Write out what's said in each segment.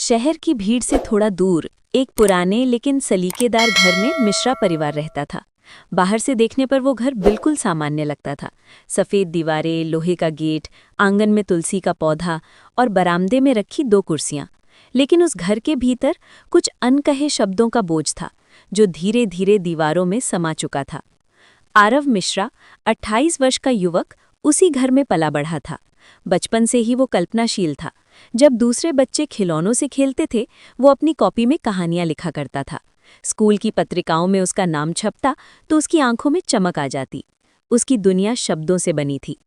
शहर की भीड़ से थोड़ा दूर एक पुराने लेकिन सलीकेदार घर में मिश्रा परिवार रहता था। बाहर से देखने पर वो घर बिल्कुल सामान्य लगता था। सफ़ेद दीवारें, लोहे का गेट, आंगन में तुलसी का पौधा और बरामदे में रखी 2 कुर्सियां। लेकिन उस घर के भीतर कुछ अनकहे शब्दों का बोझ था, जो धीरे धीरे दीवारों में समा चुका था। आरव मिश्रा, 28 वर्ष का युवक, उसी घर में पला बढ़ा था। बचपन से ही वो कल्पनाशील था। जब दूसरे बच्चे खिलौनों से खेलते थे, वो अपनी कॉपी में कहानियां लिखा करता था। स्कूल की पत्रिकाओं में उसका नाम छपता तो उसकी आंखों में चमक आ जाती। उसकी दुनिया शब्दों से बनी थी।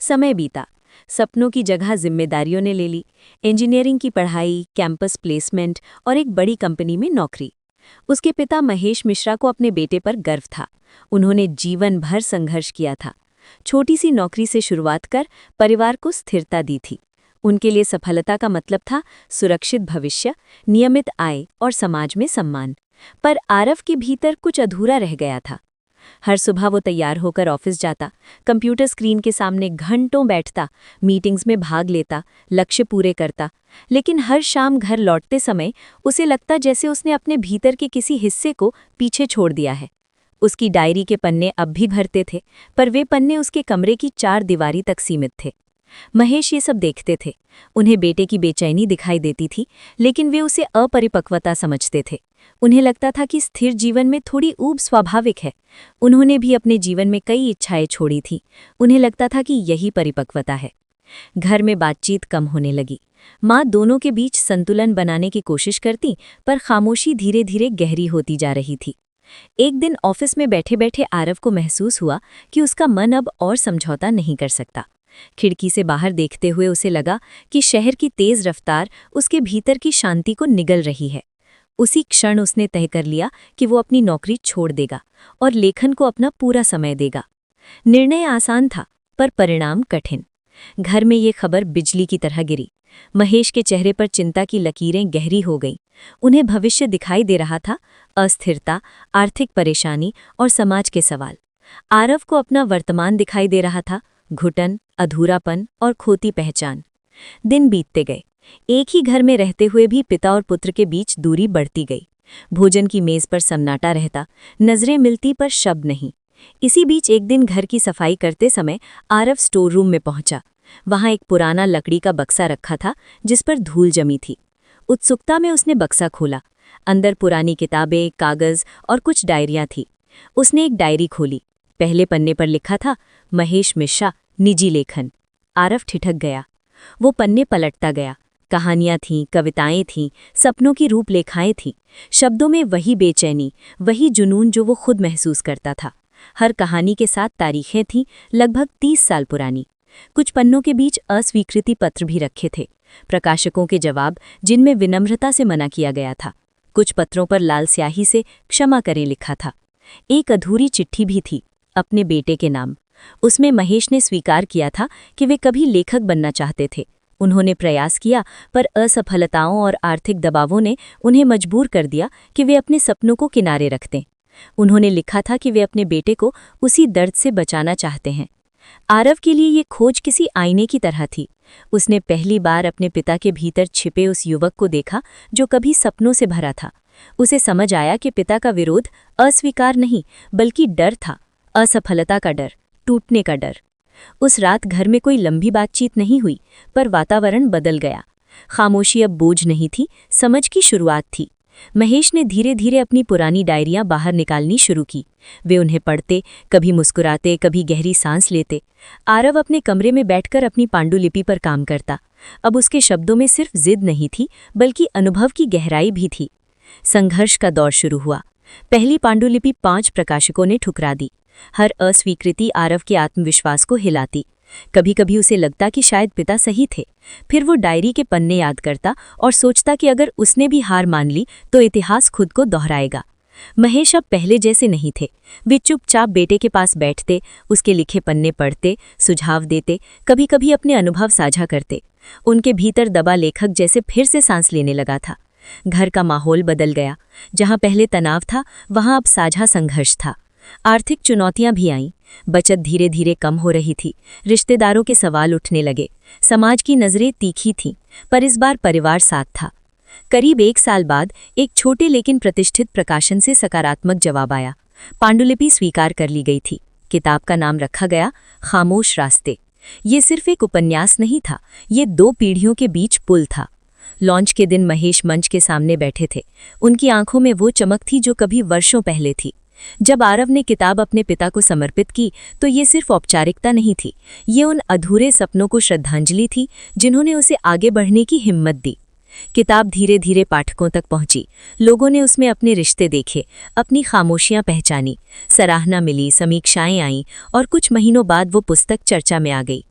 समय बीता, सपनों की जगह जिम्मेदारियों ने ले ली। इंजीनियरिंग की पढ़ाई, कैंपस प्लेसमेंट और एक बड़ी कंपनी में नौकरी। उसके पिता महेश मिश्रा को अपने बेटे पर गर्व था। उन्होंने जीवन भर संघर्ष किया था। छोटी सी नौकरी से शुरुआत कर परिवार को स्थिरता दी थी। उनके लिए सफलता का मतलब था सुरक्षित भविष्य, नियमित आय और समाज में सम्मान। पर आरव के भीतर कुछ अधूरा रह गया था। हर सुबह वो तैयार होकर ऑफिस जाता, कंप्यूटर स्क्रीन के सामने घंटों बैठता, मीटिंग्स में भाग लेता, लक्ष्य पूरे करता। लेकिन हर शाम घर लौटते समय उसे लगता जैसे उसने अपने भीतर के किसी हिस्से को पीछे छोड़ दिया है। उसकी डायरी के पन्ने अब भी भरते थे, पर वे पन्ने उसके कमरे की 4 दीवारी तक सीमित थे। महेश ये सब देखते थे। उन्हें बेटे की बेचैनी दिखाई देती थी, लेकिन वे उसे अपरिपक्वता समझते थे। उन्हें लगता था कि स्थिर जीवन में थोड़ी ऊब स्वाभाविक है। उन्होंने भी अपने जीवन में कई इच्छाएं छोड़ी थीं। उन्हें लगता था कि यही परिपक्वता है। घर में बातचीत कम होने लगी। माँ दोनों के बीच संतुलन बनाने की कोशिश करती, पर खामोशी धीरे धीरे गहरी होती जा रही थी। एक दिन ऑफिस में बैठे बैठे आरव को महसूस हुआ कि उसका मन अब और समझौता नहीं कर सकता। खिड़की से बाहर देखते हुए उसे लगा कि शहर की तेज रफ्तार उसके भीतर की शांति को निगल रही है। उसी क्षण उसने तय कर लिया कि वो अपनी नौकरी छोड़ देगा और लेखन को अपना पूरा समय देगा। निर्णय आसान था, पर परिणाम कठिन। घर में ये खबर बिजली की तरह गिरी। महेश के चेहरे पर चिंता की लकीरें गहरी हो गईं। उन्हें भविष्य दिखाई दे रहा था, अस्थिरता, आर्थिक परेशानी और समाज के सवाल। आरव को अपना वर्तमान दिखाई दे रहा था, घुटन, अधूरापन और खोती पहचान। दिन बीतते गए। एक ही घर में रहते हुए भी पिता और पुत्र के बीच दूरी बढ़ती गई। भोजन की मेज पर सन्नाटा रहता, नजरें मिलती पर शब्द नहीं। इसी बीच एक दिन घर की सफाई करते समय आरव स्टोर रूम में पहुंचा। वहां एक पुराना लकड़ी का बक्सा रखा था, जिस पर धूल जमी थी। उत्सुकता में उसने बक्सा खोला। अंदर पुरानी किताबें, कागज और कुछ डायरियां थी। उसने एक डायरी खोली। पहले पन्ने पर लिखा था, महेश मिश्रा, निजी लेखन। आरव ठिठक गया। वो पन्ने पलटता गया। कहानियां थीं, कविताएं थीं, सपनों की रूपलेखाएं थीं। शब्दों में वही बेचैनी, वही जुनून जो वो खुद महसूस करता था। हर कहानी के साथ तारीखें थीं, लगभग 30 साल पुरानी। कुछ पन्नों के बीच अस्वीकृति पत्र भी रखे थे, प्रकाशकों के जवाब जिनमें विनम्रता से मना किया गया था। कुछ पत्रों पर लाल स्याही से क्षमा करें लिखा था। एक अधूरी चिट्ठी भी थी, अपने बेटे के नाम। उसमें महेश ने स्वीकार किया था कि वे कभी लेखक बनना चाहते थे। उन्होंने प्रयास किया, पर असफलताओं और आर्थिक दबावों ने उन्हें मजबूर कर दिया कि वे अपने सपनों को किनारे रख दें। उन्होंने लिखा था कि वे अपने बेटे को उसी दर्द से बचाना चाहते हैं। आरव के लिए ये खोज किसी आईने की तरह थी। उसने पहली बार अपने पिता के भीतर छिपे उस युवक को देखा जो कभी सपनों से भरा था। उसे समझ आया कि पिता का विरोध अस्वीकार नहीं, बल्कि डर था, असफलता का डर, टूटने का डर। उस रात घर में कोई लंबी बातचीत नहीं हुई, पर वातावरण बदल गया। खामोशी अब बोझ नहीं थी, समझ की शुरुआत थी। महेश ने धीरे धीरे अपनी पुरानी डायरियां बाहर निकालनी शुरू की। वे उन्हें पढ़ते, कभी मुस्कुराते, कभी गहरी सांस लेते। आरव अपने कमरे में बैठकर अपनी पांडुलिपि पर काम करता। अब उसके शब्दों में सिर्फ जिद नहीं थी, बल्कि अनुभव की गहराई भी थी। संघर्ष का दौर शुरू हुआ। पहली पांडुलिपि 5 प्रकाशकों ने ठुकरा दी। हर अस्वीकृति आरव के आत्मविश्वास को हिलाती। कभी कभी उसे लगता कि शायद पिता सही थे। फिर वो डायरी के पन्ने याद करता और सोचता कि अगर उसने भी हार मान ली तो इतिहास खुद को दोहराएगा। महेश अब पहले जैसे नहीं थे। वे चुपचाप बेटे के पास बैठते, उसके लिखे पन्ने पढ़ते, सुझाव देते, कभी कभी अपने अनुभव साझा करते। उनके भीतर दबा लेखक जैसे फिर से सांस लेने लगा था। घर का माहौल बदल गया। जहाँ पहले तनाव था, वहाँ अब साझा संघर्ष था। आर्थिक चुनौतियां भी आईं। बचत धीरे धीरे कम हो रही थी। रिश्तेदारों के सवाल उठने लगे। समाज की नज़रें तीखी थीं, पर इस बार परिवार साथ था। करीब 1 साल बाद एक छोटे लेकिन प्रतिष्ठित प्रकाशन से सकारात्मक जवाब आया। पांडुलिपि स्वीकार कर ली गई थी। किताब का नाम रखा गया खामोश रास्ते। ये सिर्फ एक उपन्यास नहीं था, ये 2 पीढ़ियों के बीच पुल था। लॉन्च के दिन महेश मंच के सामने बैठे थे। उनकी आंखों में वो चमक थी जो कभी वर्षों पहले थी। जब आरव ने किताब अपने पिता को समर्पित की तो ये सिर्फ औपचारिकता नहीं थी, ये उन अधूरे सपनों को श्रद्धांजलि थी जिन्होंने उसे आगे बढ़ने की हिम्मत दी। किताब धीरे धीरे पाठकों तक पहुंची। लोगों ने उसमें अपने रिश्ते देखे, अपनी खामोशियां पहचानी, सराहना मिली, समीक्षाएं आईं और कुछ महीनों बाद वो पुस्तक चर्चा में आ गई।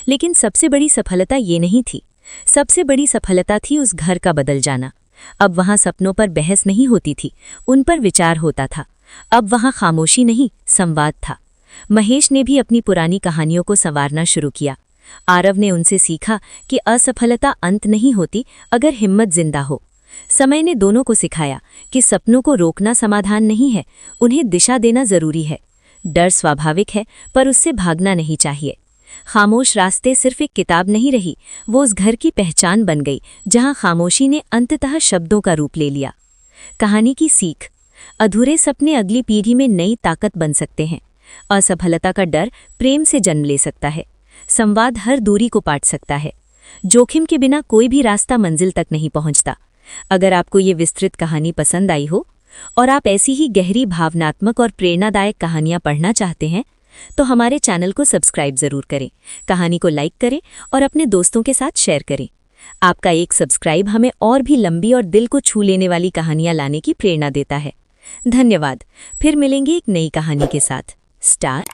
लेकिन सबसे बड़ी सफलता ये नहीं थी। सबसे बड़ी सफलता थी उस घर का बदल जाना। अब वहां सपनों पर बहस नहीं होती थी, उन पर विचार होता था। अब वहां खामोशी नहीं, संवाद था। महेश ने भी अपनी पुरानी कहानियों को संवारना शुरू किया। आरव ने उनसे सीखा कि असफलता अंत नहीं होती अगर हिम्मत जिंदा हो। समय ने दोनों को सिखाया कि सपनों को रोकना समाधान नहीं है, उन्हें दिशा देना जरूरी है। डर स्वाभाविक है, पर उससे भागना नहीं चाहिए। खामोश रास्ते सिर्फ एक किताब नहीं रही, वो उस घर की पहचान बन गई जहां खामोशी ने अंततः शब्दों का रूप ले लिया। कहानी की सीख: अधूरे सपने अगली पीढ़ी में नई ताकत बन सकते हैं। असफलता का डर प्रेम से जन्म ले सकता है। संवाद हर दूरी को पाट सकता है। जोखिम के बिना कोई भी रास्ता मंजिल तक नहीं पहुंचता। अगर आपको ये विस्तृत कहानी पसंद आई हो और आप ऐसी ही गहरी भावनात्मक और प्रेरणादायक कहानियां पढ़ना चाहते हैं तो हमारे चैनल को सब्सक्राइब जरूर करें, कहानी को लाइक करें और अपने दोस्तों के साथ शेयर करें। आपका एक सब्सक्राइब हमें और भी लंबी और दिल को छू लेने वाली कहानियां लाने की प्रेरणा देता है। धन्यवाद। फिर मिलेंगे एक नई कहानी के साथ। स्टार।